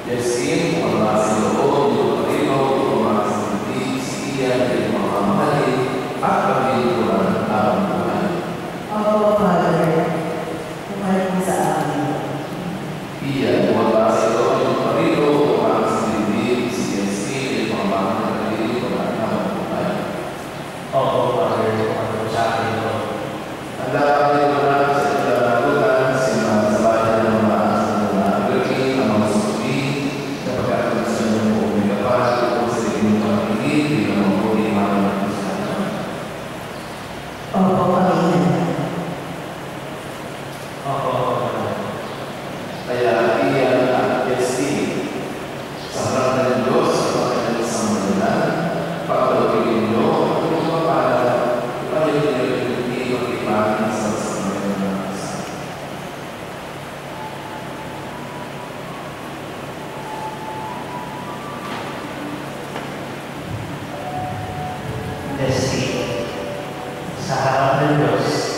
Yesin, mga sinuod, yung parino, yung mga sinunod, siya, yung mga mali, at pagkikulan ang buhay. Oo, Father. Kumalik mo sa amin. Iya, mga sinuod, yung parino, yung mga sinunod, si Yesin, yung mga mali, ang buhay. Oo, Father. Kumalik mo sa amin. Ang dapat nyo na sa ikalagutan, sinasabayan ng mga agraki, ang mga suki, na pagkakagusan ng buong kapal, kung sa inyong pag-ibig, bilang mga buhay mga Kristiyan. Oo, Panginoon. Oo, Father. Kaya iyan at Yesi, sa harap ng Diyos, sa pagkakalit sa mga pagkalagin nyo, at kung mapala, ipalagin nyo ipanin sa mga Desi, sa harap ng Diyos,